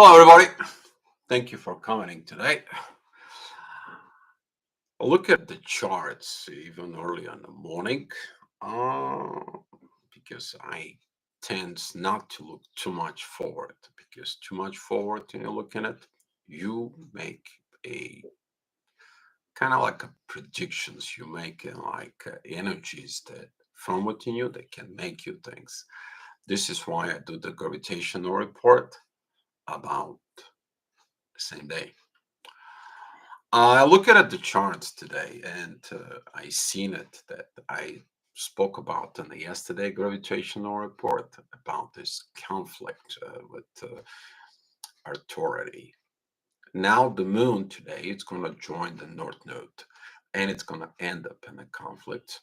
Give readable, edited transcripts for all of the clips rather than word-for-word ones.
Hello, everybody. Thank you for coming today. Look at the charts even early in the morning uh, because I tend not to look too much forward because too much forward when you're looking at you make a kind of like a predictions you make like energies that from within you that can make you things. This is why I do the gravitational report about the same day. I look at the charts today, and I seen it that I spoke about in the yesterday gravitational report about this conflict with authority. Now the moon today it's going to join the north node, and it's going to end up in a conflict.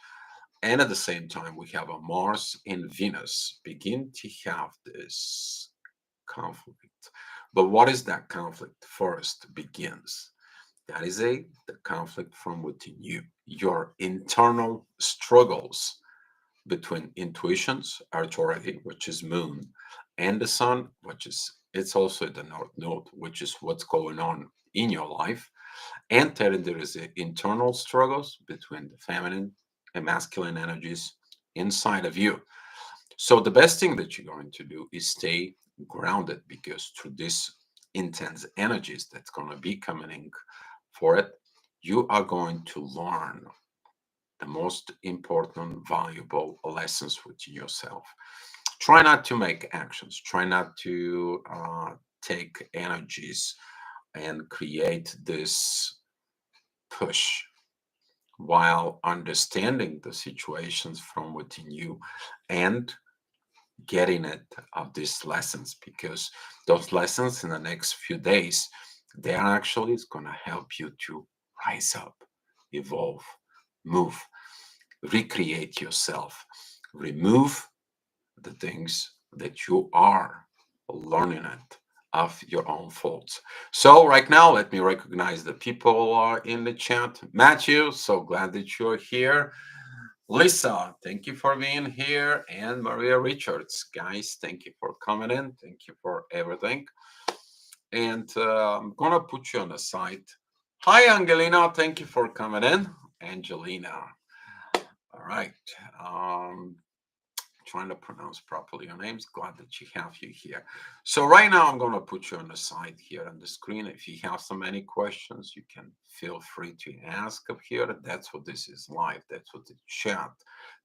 And at the same time, we have a Mars and Venus begin to have this conflict. But what is that conflict? First begins. That is the conflict from within you, your internal struggles between intuitions, authority, which is moon, and the sun, which is it's also the north node, which is what's going on in your life. And then there is the internal struggles between the feminine and masculine energies inside of you. So the best thing that you're going to do is stay grounded because through this intense energies that's going to be coming in for it, you are going to learn the most important, valuable lessons within yourself. Try not to make actions. Try not to take energies and create this push while understanding the situations from within you and getting it of these lessons because those lessons in the next few days they are actually is going to help you to rise up, evolve, move, recreate yourself, remove the things that you are learning it of your own faults. So right now, let me recognize the people are in the chat. Matthew, so glad that you're here. Lisa, thank you for being here. And Maria Richards, guys, thank you for coming in. Thank you for everything. And I'm going to put you on the side. Hi, Angelina. Thank you for coming in. Angelina. All right. Um, Trying to pronounce properly your names. Glad that you have you here. So right now I'm going to put you on the side here on the screen. If you have so many questions, you can feel free to ask up here. That's what this is live. That's what the chat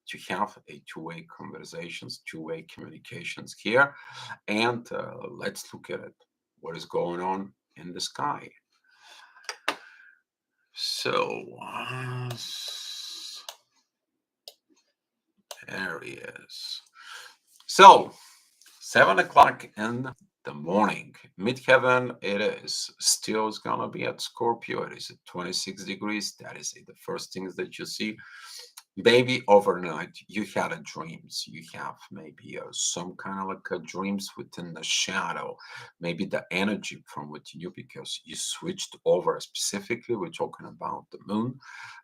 to have a two-way conversations, two-way communications here. And let's look at it. What is going on in the sky? So there he is. So 7 o'clock in the morning, midheaven, it is still is gonna be at Scorpio. It is at 26 degrees. That is the first things that you see. Maybe overnight you had a dreams. You have maybe some kind of like a dreams within the shadow. Maybe the energy from within you because you switched over. Specifically, we're talking about the moon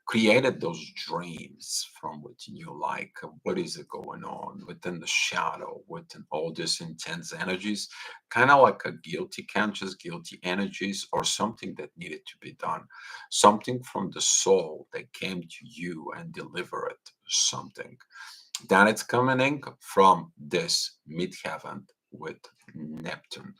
created those dreams from within you, like what is it going on within the shadow, within all these intense energies, kind of like a guilty conscious, guilty energies, or something that needed to be done, something from the soul that came to you and delivered something. That it's coming in from this midheaven with Neptune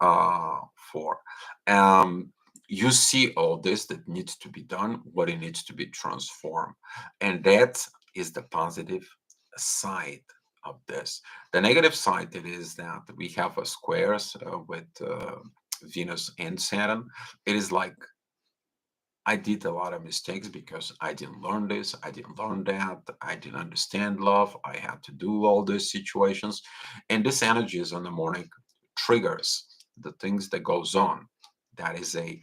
for. Um, you see all this that needs to be done, what it needs to be transformed. And that is the positive side of this. The negative side it is that we have a squares with Venus and Saturn. It is like I did a lot of mistakes because I didn't learn this, I didn't learn that, I didn't understand love, I had to do all these situations. And this energy is in the morning triggers the things that goes on. That is a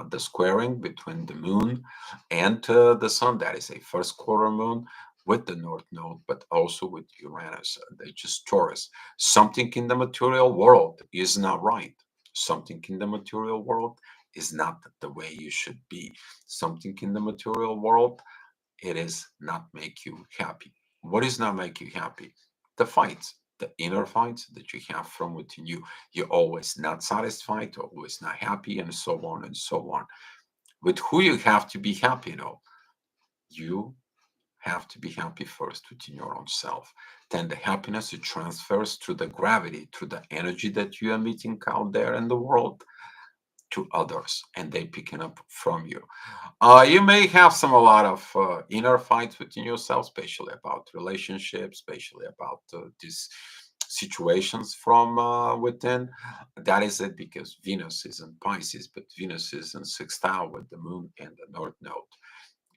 the squaring between the moon and the sun. That is a first quarter moon with the north node, but also with Uranus. They just Taurus. Something in the material world is not right. Something in the material world is not the way you should be. Something in the material world, it is not make you happy. What is not make you happy? The fights. the inner fights that you have from within you. You're always not satisfied, always not happy, and so on and so on. With who you have to be happy, you have to be happy first within your own self. Then the happiness it transfers through the gravity, through the energy that you are emitting out there in the world to others, and they picking up from you. You may have a lot of inner fights within yourself, especially about relationships, especially about these situations from within. That is it because Venus is in Pisces, but Venus is in sextile with the moon and the North Node.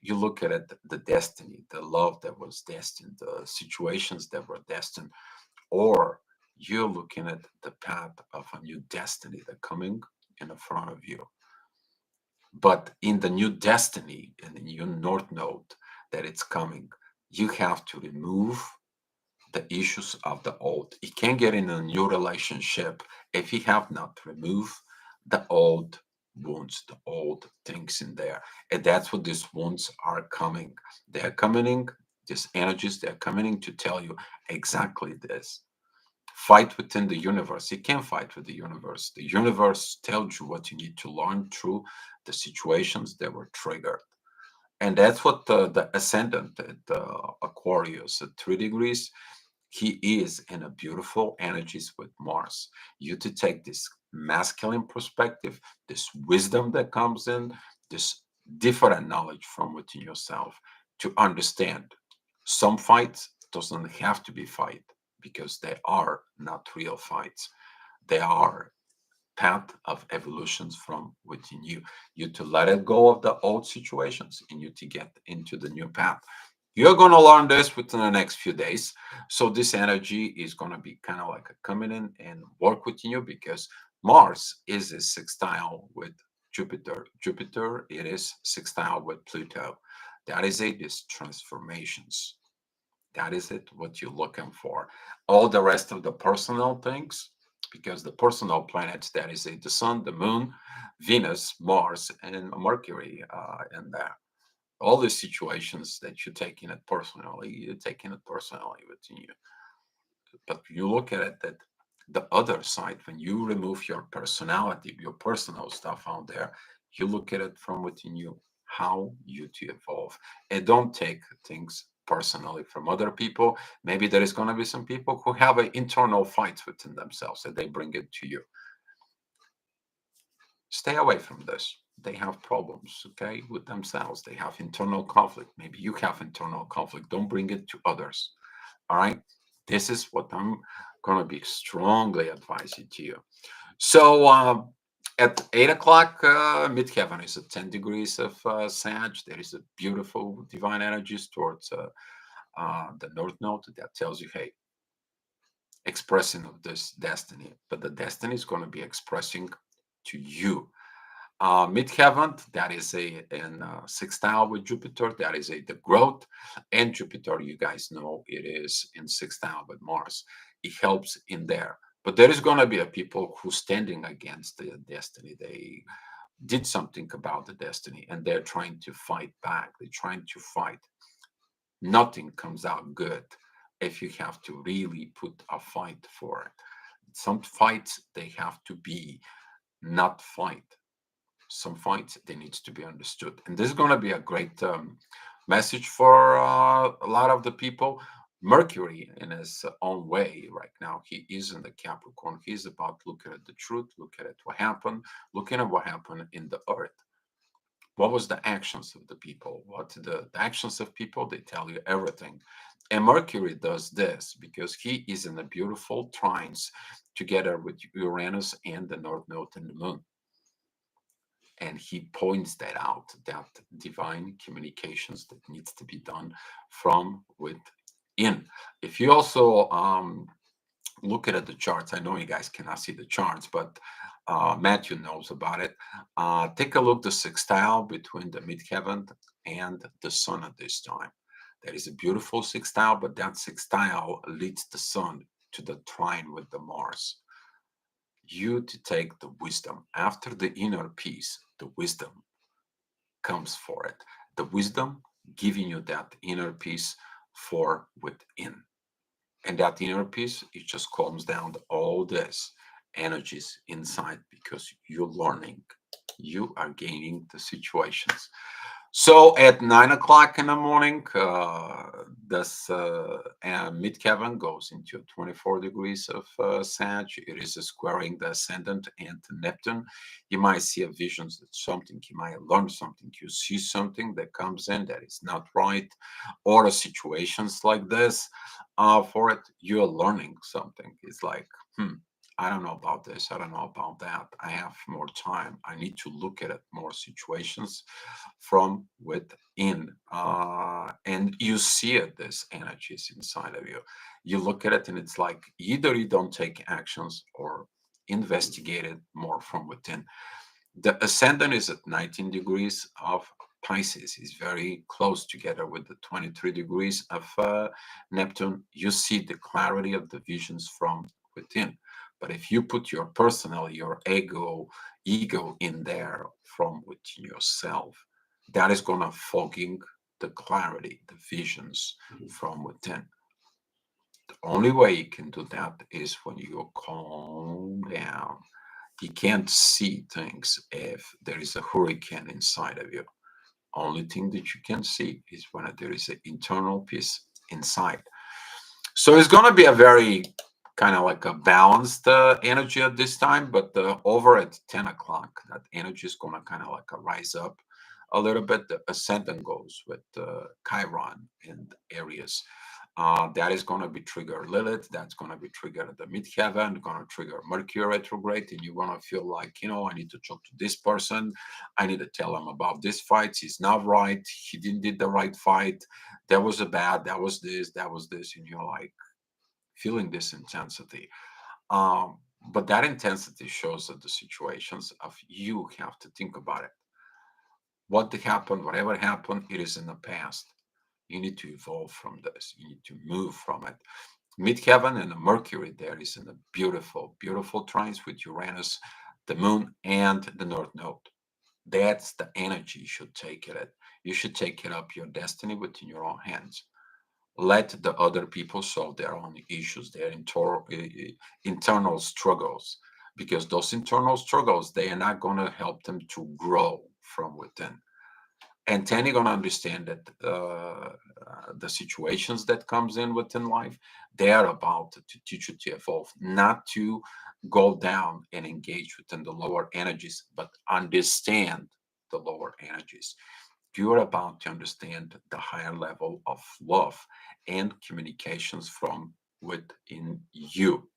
You look at it, the destiny, the love that was destined, the situations that were destined, or you're looking at the path of a new destiny that coming in front of you. But in the new destiny, in the new North Node that it's coming, you have to remove the issues of the old. You can't get in a new relationship if you have not removed the old wounds, the old things in there. And that's what these wounds are coming. They're coming in, these energies, they're coming in to tell you exactly this. Fight within the universe. You can't fight with the universe. The universe tells you what you need to learn through the situations that were triggered. And that's what the ascendant at Aquarius at 3 degrees, he is in a beautiful energies with Mars. You to take this masculine perspective, this wisdom that comes in, this different knowledge from within yourself to understand some fights doesn't have to be fight because they are not real fights. They are path of evolutions from within you. You to let it go of the old situations and you to get into the new path. You're going to learn this within the next few days. So this energy is going to be kind of like a coming in and work within you because Mars is a sextile with Jupiter. Jupiter, it is sextile with Pluto. That is it, is transformations. That is it, what you're looking for. All the rest of the personal things, because the personal planets, that is it, the Sun, the Moon, Venus, Mars, and Mercury, and all the situations that you're taking it personally, you're taking it personally within you. But you look at it that the other side, when you remove your personality, your personal stuff out there, you look at it from within you, how you to evolve. And don't take things personally from other people. Maybe there is going to be some people who have an internal fight within themselves and they bring it to you. Stay away from this. They have problems, okay, with themselves. They have internal conflict. Maybe you have internal conflict. Don't bring it to others. All right. This is what I'm going to be strongly advising to you. So at 8 o'clock, midheaven is at 10 degrees of Sag. There is a beautiful divine energies towards the North Node that tells you, hey, expressing of this destiny, but the destiny is going to be expressing to you. Midheaven, that is a in sextile with Jupiter, that is a the growth, and Jupiter, you guys know it is in sextile with Mars. It helps in there, but there is going to be a people who standing against the destiny. They did something about the destiny, and they're trying to fight back. They're trying to fight. Nothing comes out good if you have to really put a fight for it. Some fights they have to be not fight, some fights they needs to be understood, and this is going to be a great message for a lot of the people. Mercury in his own way right now, he is in the Capricorn. He's about looking at the truth, looking at what happened, looking at what happened in the earth. What was the actions of the people? What the actions of people, they tell you everything. And Mercury does this because he is in a beautiful trines together with Uranus and the North Node and the Moon, and he points that out, that divine communications that needs to be done from within. If you also look at the charts, I know you guys cannot see the charts, but Matthew knows about it. Take a look the sextile between the midheaven and the sun at this time. That is a beautiful sextile, but that sextile leads the sun to the trine with the Mars. You to take the wisdom after the inner peace, the wisdom comes for it. The wisdom giving you that inner peace for within. And that inner peace, it just calms down all this energies inside because you're learning, you are gaining the situations. So at 9 o'clock in the morning, this midheaven goes into 24 degrees of Sag. It is squaring the ascendant and Neptune. You might see a visions that something, you might learn something, you see something that comes in that is not right, or situations like this. For it, you're learning something. It's like, I don't know about this. I don't know about that. I have more time. I need to look at it more situations from within. And you see it, this energies inside of you. You look at it and it's like either you don't take actions or investigate it more from within. The ascendant is at 19 degrees of Pisces, is very close together with the 23 degrees of Neptune. You see the clarity of the visions from within. But if you put your personal, your ego in there from within yourself, that is going to fogging the clarity, the visions from within. The only way you can do that is when you calm down. You can't see things if there is a hurricane inside of you. Only thing that you can see is when there is an internal peace inside. So it's going to be a very kind of like a balanced energy at this time, but over at 10 o'clock, that energy is going to kind of like a rise up a little bit. The ascendant goes with Chiron and Aries. That is going to be trigger Lilith. That's going to be trigger the midheaven, going to trigger Mercury retrograde. And you're going to feel like, I need to talk to this person. I need to tell him about this fight. He's not right. He didn't did the right fight. That was a bad, that was this, that was this. And you're like feeling this intensity. But that intensity shows that the situations of you have to think about it. What happened, whatever happened, it is in the past. You need to evolve from this. You need to move from it. Midheaven and the Mercury there is in a beautiful, beautiful trines with Uranus, the Moon, and the North Node. That's the energy you should take it. You should take it up your destiny within your own hands. Let the other people solve their own issues, their internal struggles, because those internal struggles, they are not going to help them to grow from within. And then you're going to understand that the situations that comes in within life, they are about to teach you to evolve, not to go down and engage within the lower energies, but understand the lower energies. You're about to understand the higher level of love and communications from within you.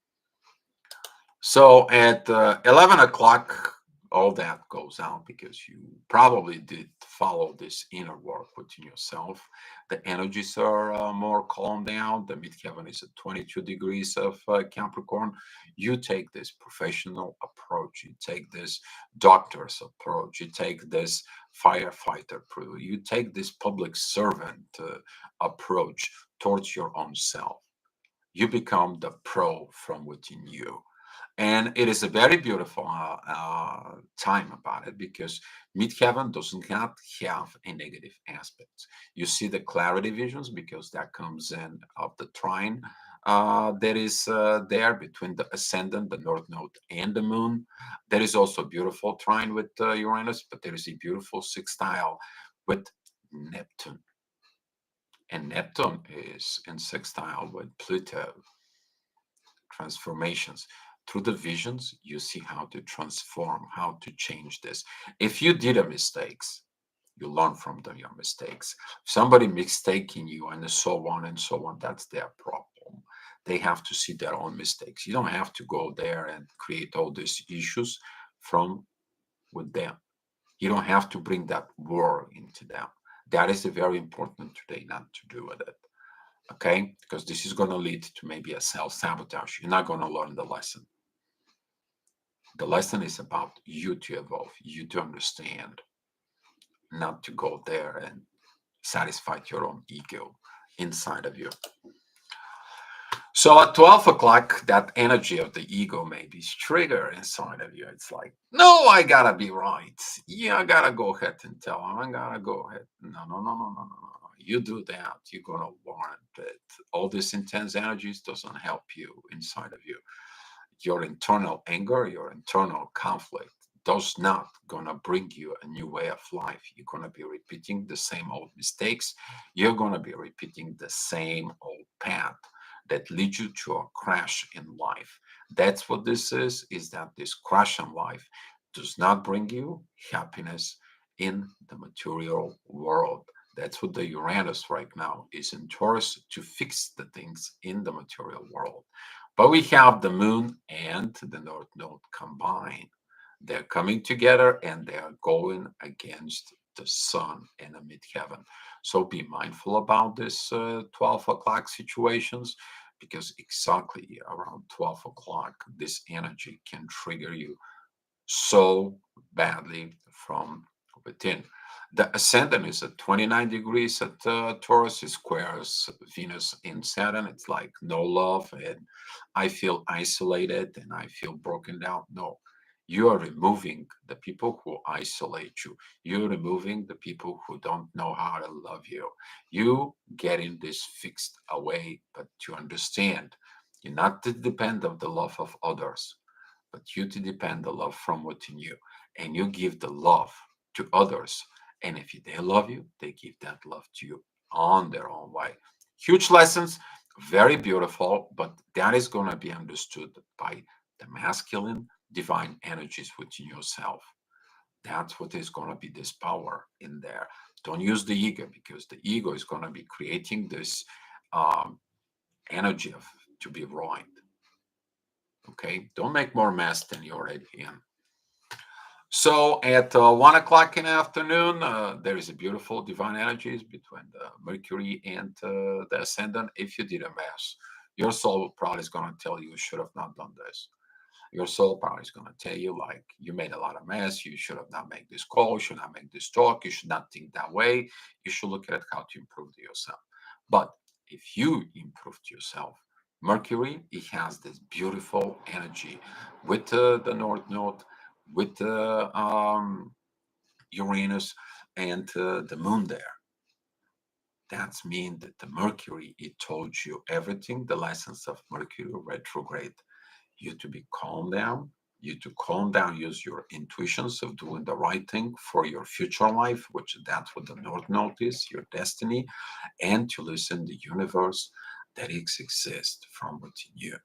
So at 11 o'clock, all that goes out because you probably did follow this inner work within yourself. The energies are more calmed down. The midheaven is at 22 degrees of Capricorn. You take this professional approach. You take this doctor's approach. You take this firefighter approach. You take this public servant approach towards your own self. You become the pro from within you. And it is a very beautiful time about it because midheaven does not have a negative aspect. You see the clarity visions because that comes in of the trine that is there between the ascendant, the north node, and the moon. There is also a beautiful trine with Uranus, but there is a beautiful sextile with Neptune. And Neptune is in sextile with Pluto. Transformations. Through the visions, you see how to transform, how to change this. If you did a mistakes, you learn from your mistakes. Somebody mistaking you and so on and so on, that's their problem. They have to see their own mistakes. You don't have to go there and create all these issues from with them. You don't have to bring that war into them. That is very important today not to do with it. Okay? Because this is going to lead to maybe a self sabotage. You're not going to learn the lesson. The lesson is about you to evolve, you to understand, not to go there and satisfy your own ego inside of you. So at 12 o'clock, that energy of the ego may be triggered inside of you. It's like, no, I gotta be right. Yeah, I gotta go ahead and tell him. I gotta go ahead. No, no, no, no, no, no, no. You do that, you're gonna warrant it. All this intense energies doesn't help you inside of you. Your internal anger, your internal conflict does not gonna bring you a new way of life. You're gonna be repeating the same old mistakes. You're gonna be repeating the same old path that leads you to a crash in life. That's what this is that this crash in life does not bring you happiness in the material world. That's what the Uranus right now is in Taurus, to fix the things in the material world. But we have the moon and the north node combined. They're coming together and they are going against the sun in the midheaven. So be mindful about this 12 o'clock situations, because exactly around 12 o'clock, this energy can trigger you so badly from within. The ascendant is at 29 degrees at Taurus. It squares Venus in Saturn. It's like no love, and I feel isolated and I feel broken down. No, you are removing the people who isolate you. You're removing the people who don't know how to love you. You getting this fixed away, but to understand, you're not to depend on the love of others, but you to depend the love from within you, and you give the love to others, and if they love you, they give that love to you on their own way. Huge lessons, very beautiful, but that is going to be understood by the masculine divine energies within yourself. That's what is going to be this power in there. Don't use the ego, because the ego is going to be creating this um, energy of to be ruined. Okay, don't make more mess than you already in. So at 1 o'clock in the afternoon, there is a beautiful divine energies between the Mercury and the Ascendant. If you did a mess, your soul probably is going to tell you should have not done this. Your soul probably is going to tell you like you made a lot of mess. You should have not made this call. You should not make this talk. You should not think that way. You should look at how to improve to yourself. But if you improve to yourself, Mercury, it has this beautiful energy with the North Node, with the Uranus, and the Moon there. That's mean that the Mercury, it told you everything, the lessons of Mercury retrograde. You to be calm down, you to calm down, use your intuitions of doing the right thing for your future life, which that's what the North Node is, your destiny, and to listen the universe that it exists from within you.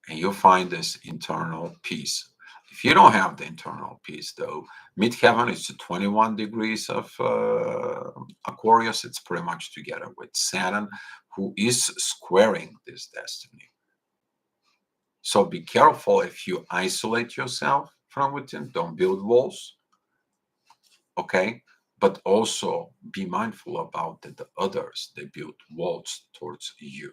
And you'll find this internal peace. If you don't have the internal peace, though, midheaven is to 21 degrees of Aquarius. It's pretty much together with Saturn, who is squaring this destiny. So be careful if you isolate yourself from within. Don't build walls, okay? But also be mindful about that the others, they build walls towards you.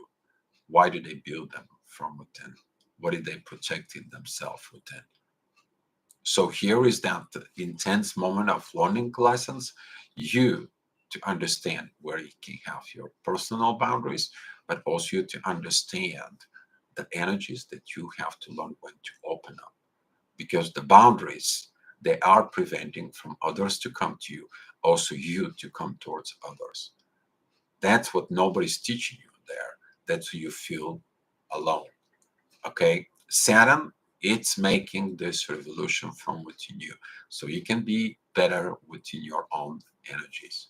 Why do they build them from within? What are they protecting themselves within? So here is that intense moment of learning lessons. You to understand where you can have your personal boundaries, but also you to understand the energies that you have to learn when to open up. Because the boundaries, they are preventing from others to come to you, also you to come towards others. That's what nobody's teaching you there. That's who you feel alone. Okay, Saturn, it's making this revolution from within you, so you can be better within your own energies.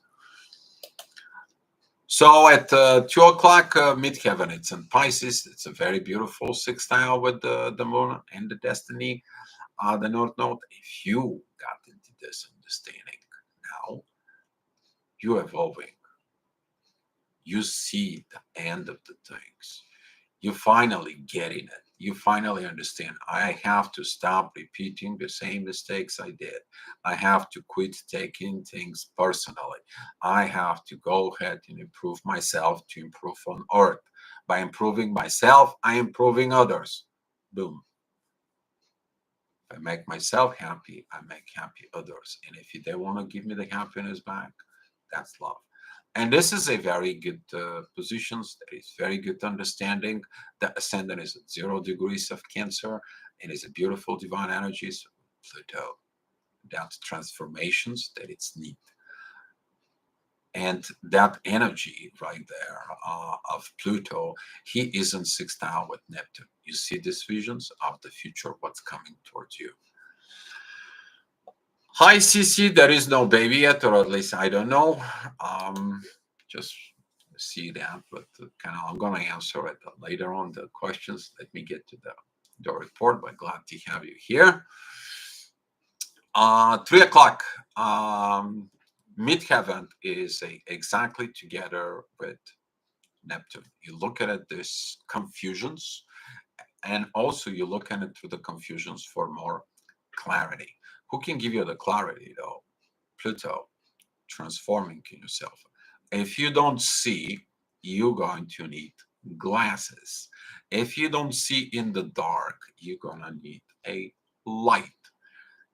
So at 2 o'clock midheaven, it's in Pisces. It's a very beautiful sextile with the moon and the destiny, the North Node. If you got into this understanding now, you're evolving. You see the end of the things. You finally getting it. You finally understand. I have to stop repeating the same mistakes I did. I have to quit taking things personally. I have to go ahead and improve myself to improve on earth. By improving myself, I improving others. Boom. If I make myself happy, I make happy others. And if they want to give me the happiness back, that's love. And this is a very good positions. There is very good understanding. The ascendant is at 0 degrees of Cancer, and is a beautiful divine energies. Pluto, that transformations that it's neat. And that energy right there of Pluto, he is in sextile with Neptune. You see these visions of the future, what's coming towards you. Hi, Cece. There is no baby yet, or at least I don't know. Just see that, but kind of I'm going to answer it later on the questions. Let me get to the report, but glad to have you here. 3 o'clock. Midheaven is exactly together with Neptune. You look at it, there's confusions, and also you look at it through the confusions for more clarity. Who can give you the clarity though? Pluto, transforming yourself. If you don't see, you're going to need glasses. If you don't see in the dark, you're gonna need a light.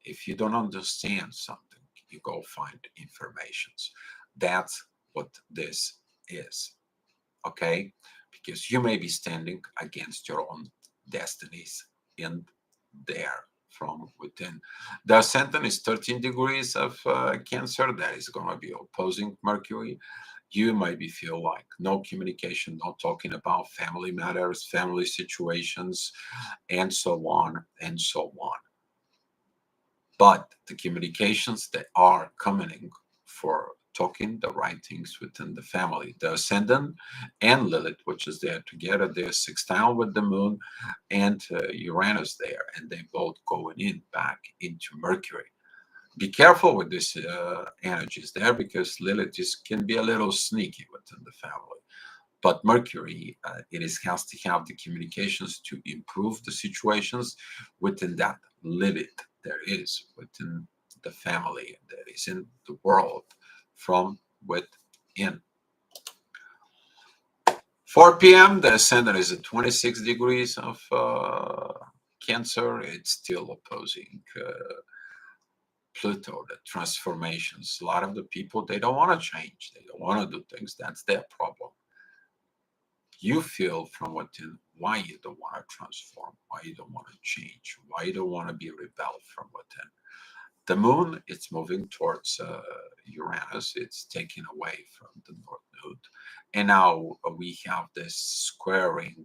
If you don't understand something, you go find informations. That's what this is. Okay? Because you may be standing against your own destinies in there from within. The ascendant is 13 degrees of Cancer. That is going to be opposing Mercury. You maybe feel like no communication, no talking about family matters, family situations, and so on and so on. But the communications that are coming for talking the right things within the family, the ascendant and Lilith, which is there together, they're sextile with the moon and Uranus there, and they both going in back into Mercury. Be careful with this energies there, because Lilith can be a little sneaky within the family. But Mercury, it is has to have the communications to improve the situations within that Lilith there is within the family, that is in the world from within. 4 p.m. the ascendant is at 26 degrees of Cancer. It's still opposing Pluto, the transformations. A lot of the people, they don't want to change. They don't want to do things. That's their problem. You feel from within why you don't want to transform, why you don't want to change, why you don't want to be rebelled from within. The moon, it's moving towards Uranus. It's taken away from the North Node. And now we have this squaring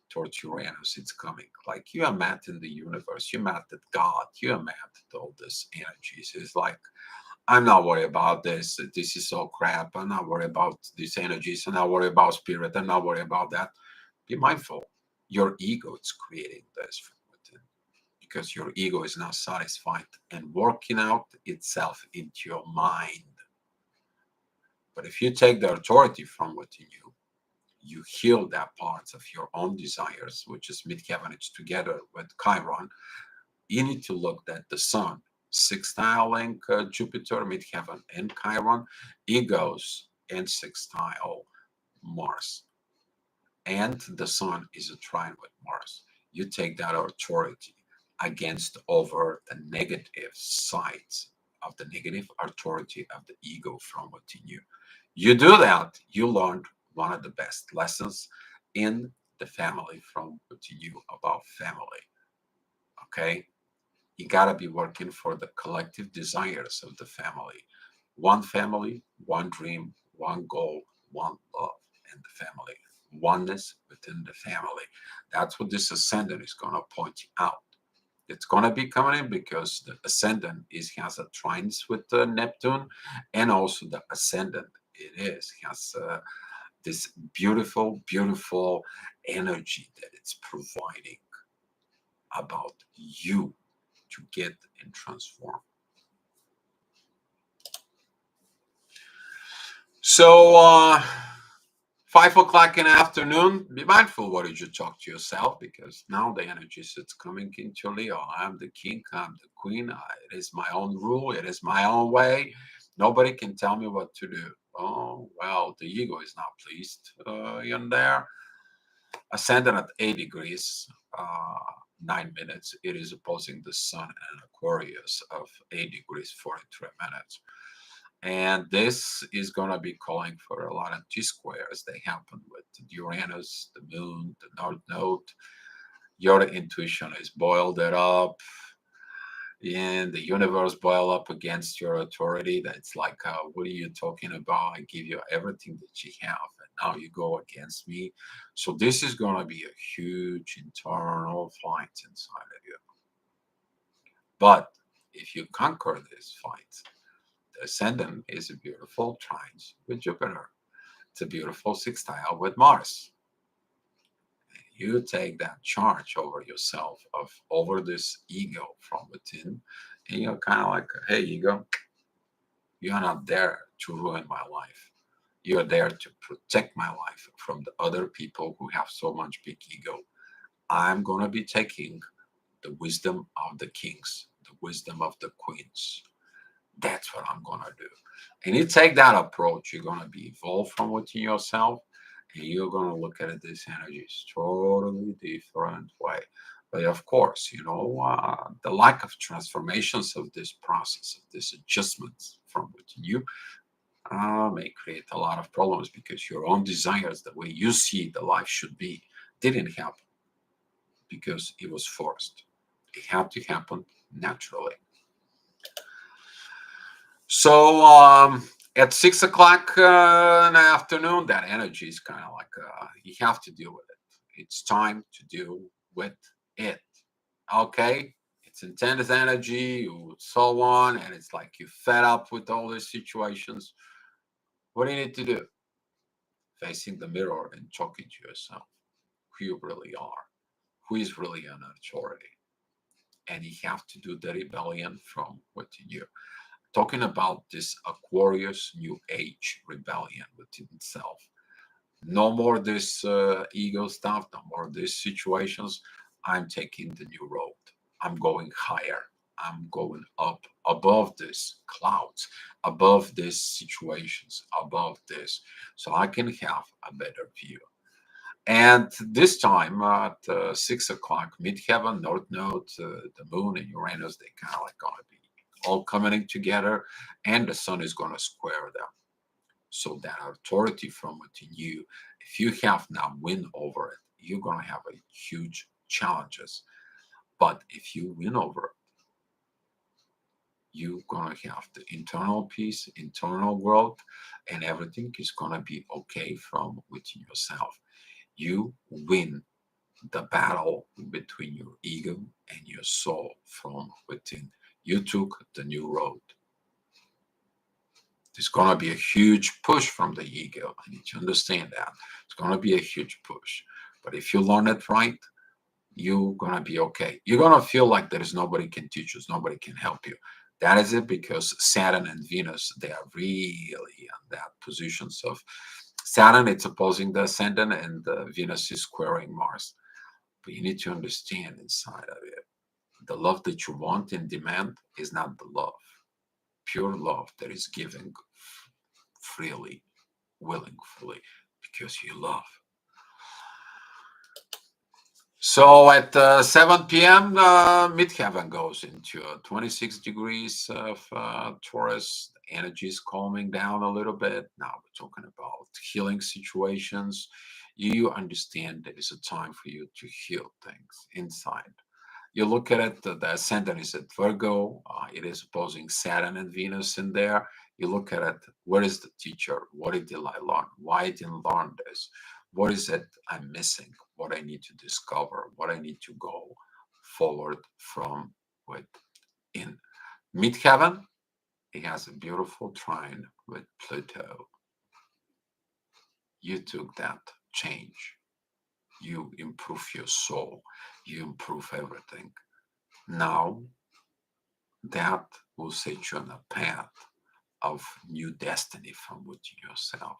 towards Uranus. It's coming. Like you are met in the universe, you met at God, you are met at all these energies. It's like, I'm not worried about this. This is all crap. I'm not worried about these energies. I'm not worried about spirit. I'm not worried about that. Be mindful. Your ego is creating this from within, because your ego is not satisfied and working out itself into your mind. But if you take the authority from within you, you heal that parts of your own desires, which is midheaven. It's together with Chiron. You need to look at the sun, sextiling Jupiter, midheaven, and Chiron, egos, and sextile Mars. And the sun is a trine with Mars. You take that authority against over the negative sides of the negative authority of the ego from within you. You do that, you learned one of the best lessons in the family from within you about family. Okay? You got to be working for the collective desires of the family. One family, one dream, one goal, one love in the family. Oneness within the family. That's what this ascendant is going to point out. It's going to be coming in because the ascendant has a trines with Neptune, and also the ascendant has this beautiful, beautiful energy that it's providing about you to get and transform. So, 5 o'clock in the afternoon, be mindful what did you talk to yourself, because now the energy is coming into Leo. I'm the king, I'm the queen. It is my own rule, it is my own way. Nobody can tell me what to do. Oh, well, the ego is not pleased in there. Ascendant at 8 degrees, 9 minutes. It is opposing the sun and Aquarius of 8 degrees, 43 minutes. And this is going to be calling for a lot of T squares. They happen with Uranus, the moon, the North Node. Your intuition is boiled it up. and the universe boil up against your authority. That's like, what are you talking about? I give you everything that you have, and now you go against me. So this is going to be a huge internal fight inside of you. But if you conquer this fight, the ascendant is a beautiful trine with Jupiter. It's a beautiful sextile with Mars. You take that charge over yourself, of over this ego from within, and you're kind of like, hey, ego, you're not there to ruin my life. You're there to protect my life from the other people who have so much big ego. I'm going to be taking the wisdom of the kings, the wisdom of the queens. That's what I'm going to do. And you take that approach, you're going to be evolved from within yourself, and you're going to look at this energy totally different way. But of course, the lack of transformations of this process, of this adjustments from within you, may create a lot of problems, because your own desires, the way you see the life should be, didn't happen because it was forced. It had to happen naturally. So at 6 o'clock in the afternoon, that energy is kind of like, you have to deal with it. It's time to deal with it. Okay? It's intense energy, so on, and it's like you fed up with all these situations. What do you need to do? Facing the mirror and talking to yourself who you really are, who is really an authority. And you have to do the rebellion from within you. Talking about this Aquarius New Age rebellion within itself. No more this ego stuff, no more these situations. I'm taking the new road. I'm going higher. I'm going up above these clouds, above these situations, above this, so I can have a better view. And this time at 6 o'clock, midheaven, north node, the moon and Uranus, they kind of like going to be all coming together, and the sun is going to square them. So that authority from within you, if you have now win over it, you're going to have a huge challenges. But if you win over it, you're going to have the internal peace, internal growth, and everything is going to be okay from within yourself. You win the battle between your ego and your soul from within. You took the new road. There's going to be a huge push from the ego. I need to understand that. It's going to be a huge push. But if you learn it right, you're going to be okay. You're going to feel like there is nobody can teach you, nobody can help you. That is it, because Saturn and Venus, they are really in that positions of Saturn, it's opposing the ascendant, and Venus is squaring Mars. But you need to understand inside of it, the love that you want and demand is not the love. Pure love that is given freely, willingly, because you love. So at 7 p.m., midheaven goes into 26 degrees of Taurus. The energy is calming down a little bit. Now we're talking about healing situations. You understand there is a time for you to heal things inside. You look at it, the ascendant is at Virgo. It is opposing Saturn and Venus in there. You look at it, where is the teacher? What did I learn? Why I didn't learn this? What is it I'm missing? What I need to discover? What I need to go forward from within. Midheaven, it has a beautiful trine with Pluto. You took that change. You improve your soul. You improve everything. Now that will set you on a path of new destiny from within yourself.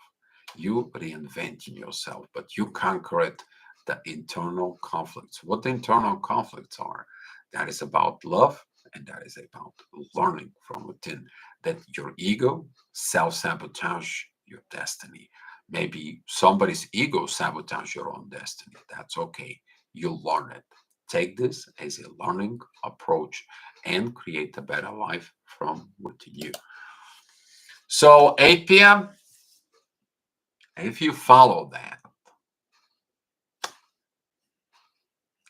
You reinventing yourself, but you conquer it, the internal conflicts. What the internal conflicts are, that is about love, and that is about learning from within. That your ego self-sabotage your destiny. Maybe somebody's ego sabotage your own destiny. That's okay. You learn it. Take this as a learning approach and create a better life from within you. So 8 p.m., if you follow that,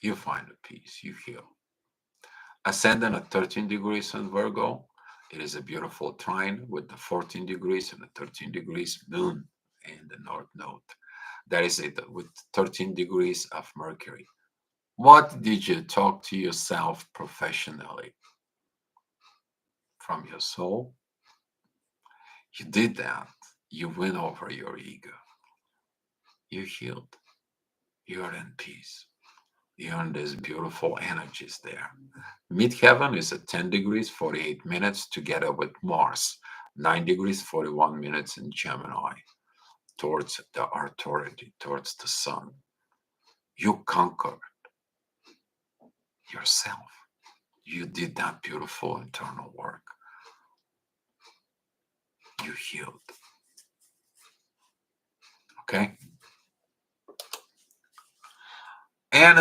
you find a peace, you heal. Ascendant at 13 degrees in Virgo. It is a beautiful trine with the 14 degrees and the 13 degrees moon in the north node. That is it with 13 degrees of Mercury. What did you talk to yourself professionally from your soul? You did that. You win over your ego. You healed. You're in peace. You're in these beautiful energies there. Midheaven is at 10 degrees, 48 minutes, together with Mars, 9 degrees, 41 minutes in Gemini, towards the authority, towards the sun. You conquered yourself. You did that beautiful internal work. You healed. Okay? And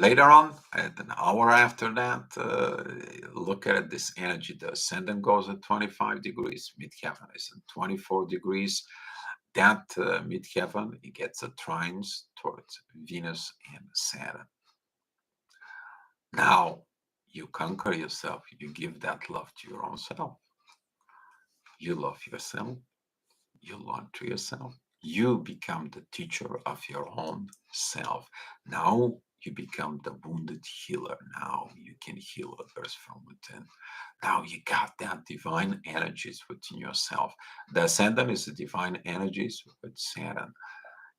later on, at an hour after that, look at this energy. The ascendant goes at 25 degrees. Midheaven is at 24 degrees. That midheaven, it gets a trines towards Venus and Saturn. Now, you conquer yourself. You give that love to your own self. You love yourself. You learn to yourself. You become the teacher of your own self. Now you become the wounded healer. Now you can heal others from within. Now you got that divine energies within yourself. The ascendant is the divine energies with Saturn.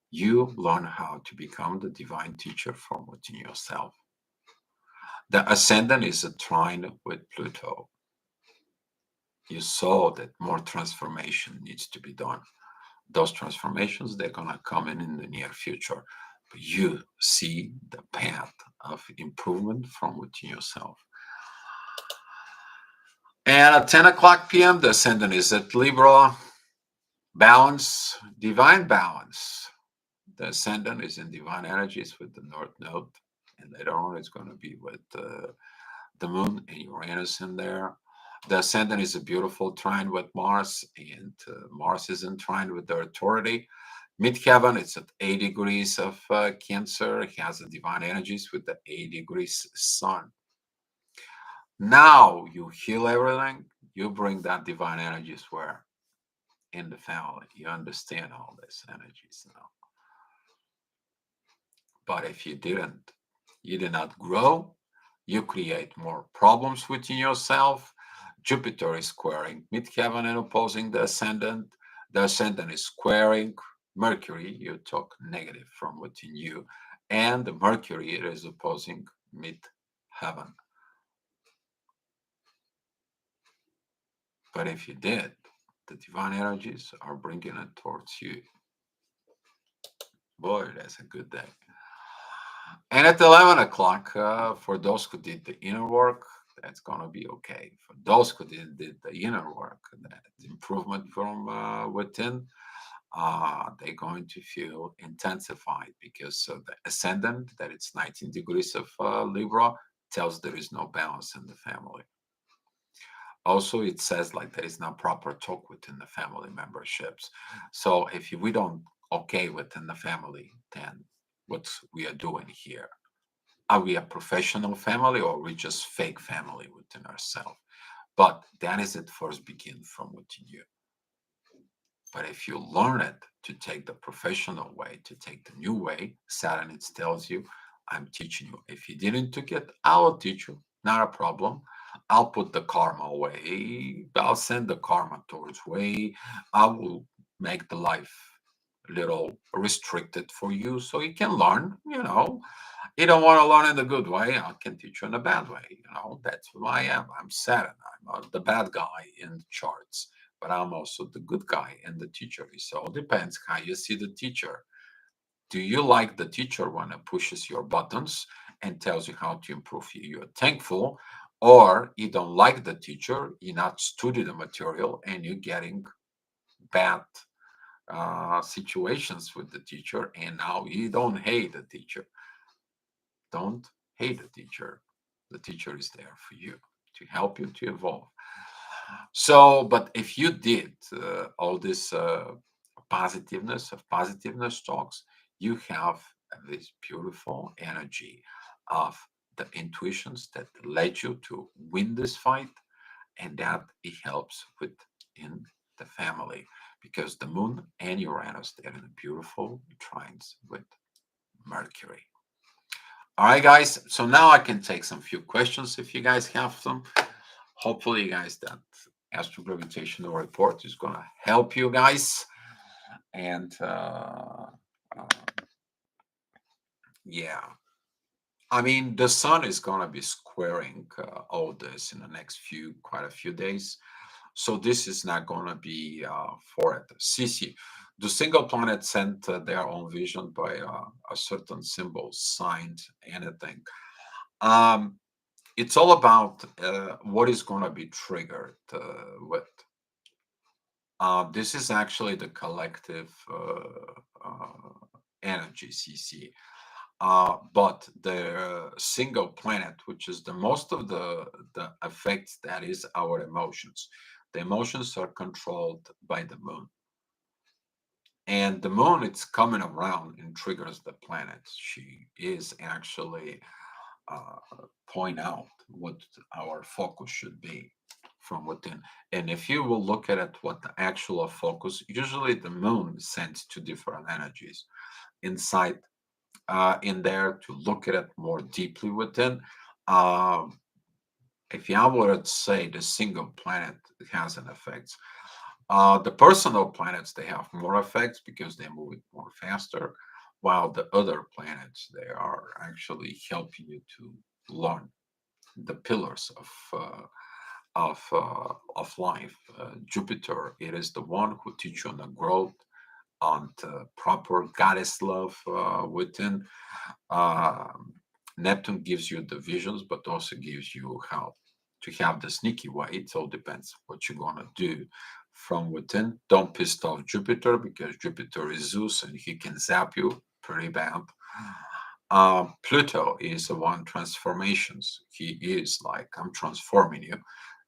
You learn how to become the divine teacher from within yourself. The ascendant is a trine with Pluto. You saw that more transformation needs to be done. Those transformations, they're going to come in the near future. But you see the path of improvement from within yourself. And at 10 o'clock p.m., the ascendant is at Libra. Balance, divine balance. The ascendant is in divine energies with the North Node. And later on, it's going to be with the moon and Uranus in there. The ascendant is a beautiful trine with Mars, and Mars is in trine with the authority. Midheaven, it's at 8 degrees of Cancer. It has the divine energies with the 8 degrees Sun. Now you heal everything. You bring that divine energies where? In the family. You understand all these energies now. But if you didn't, you did not grow, you create more problems within yourself. Jupiter is squaring midheaven and opposing the ascendant. The ascendant is squaring Mercury. You took negative from within you. And the Mercury it is opposing midheaven. But if you did, the divine energies are bringing it towards you. Boy, that's a good day. And at 11 o'clock, for those who did the inner work, that's going to be okay. For those who did the inner work, that improvement from within, they're going to feel intensified because the ascendant, that it's 19 degrees of Libra, tells there is no balance in the family. Also, it says like there is no proper talk within the family memberships. So if we don't okay within the family, then what we are doing here? Are we a professional family or are we just fake family within ourselves? But that is it first begin from within you. But if you learn it to take the professional way, to take the new way, Saturn it tells you, I'm teaching you. If you didn't take it, I'll teach you. Not a problem. I'll put the karma away. I'll send the karma towards way. I will make the life a little restricted for you so you can learn, You don't want to learn in the good way, I can teach you in a bad way. That's who I am. I'm Saturn. I'm the bad guy in the charts, but I'm also the good guy and the teacher. So it depends how you see the teacher. Do you like the teacher when it pushes your buttons and tells you how to improve you? You're thankful, or you don't like the teacher, you're not studying the material, and you're getting bad situations with the teacher, and now you don't hate the teacher. Don't hate the teacher. The teacher is there for you to help you to evolve. So, but if you did all this positiveness talks, you have this beautiful energy of the intuitions that led you to win this fight, and that it helps with in the family because the moon and Uranus, they're in a beautiful trines with Mercury. All right, guys. So now I can take some few questions if you guys have some. Hopefully, you guys, that astrogravitational report is gonna help you guys. And uh, yeah, I mean, the sun is gonna be squaring all this in the next quite a few days. So this is not gonna be for it. CC, the single planet sent their own vision by a certain symbol, signed anything. Um, it's all about what is going to be triggered with. This is actually the collective energy, CC. But the single planet, which is the most of the effects, that is our emotions. The emotions are controlled by the moon. And the moon, it's coming around and triggers the planet. She is actually uh, point out what our focus should be from within. And if you will look at it, what the actual focus, usually the moon sends two different energies inside in there to look at it more deeply within. Um, if you were to say the single planet has an effect, the personal planets, they have more effects because they move it more faster, while the other planets, they are actually helping you to learn the pillars of life. Jupiter, it is the one who teach you on the growth, on the proper goddess love within. Um Neptune gives you the visions, but also gives you how to have the sneaky way. It all depends what you're gonna do from within. Don't piss off Jupiter because Jupiter is Zeus and he can zap you pretty bad. Pluto is the one transformations. He is like, I'm transforming you.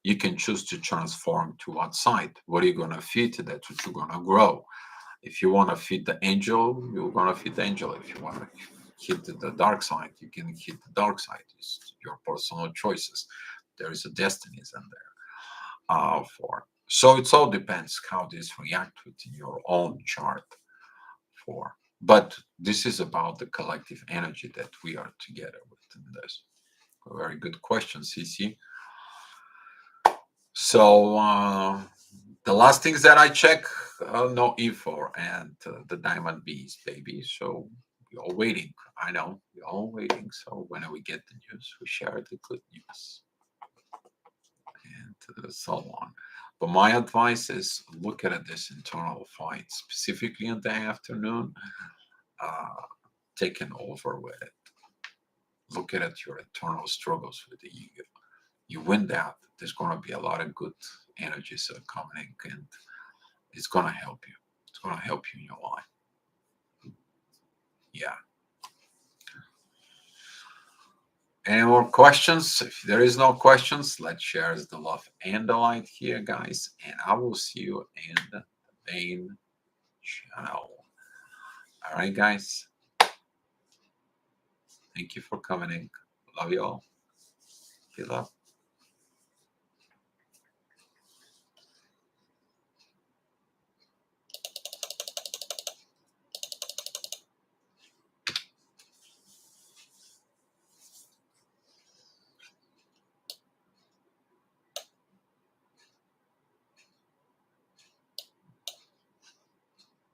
You can choose to transform to what side. What are you gonna feed? That's what you're gonna grow. If you want to feed the angel, you're gonna feed the angel. If you want to hit the dark side, you can hit the dark side. It's your personal choices. There is a destinies in there for. So it all depends how this react within your own chart for. But this is about the collective energy that we are together within this. A very good question, CC. So the last things that I check, no info and the diamond bees, baby. So we're all waiting. I know we're all waiting. So when we get the news, we share the good news and so on. But my advice is look at this internal fight, specifically in the afternoon, uh, taken over with it. Look at your internal struggles with the ego. You win that, there's going to be a lot of good energies coming, and it's going to help you. It's going to help you in your life. Yeah. Any more questions? If there is no questions, let's share the love and the light here, guys. And I will see you in the main channel. All right, guys. Thank you for coming in. Love you all. Be loved.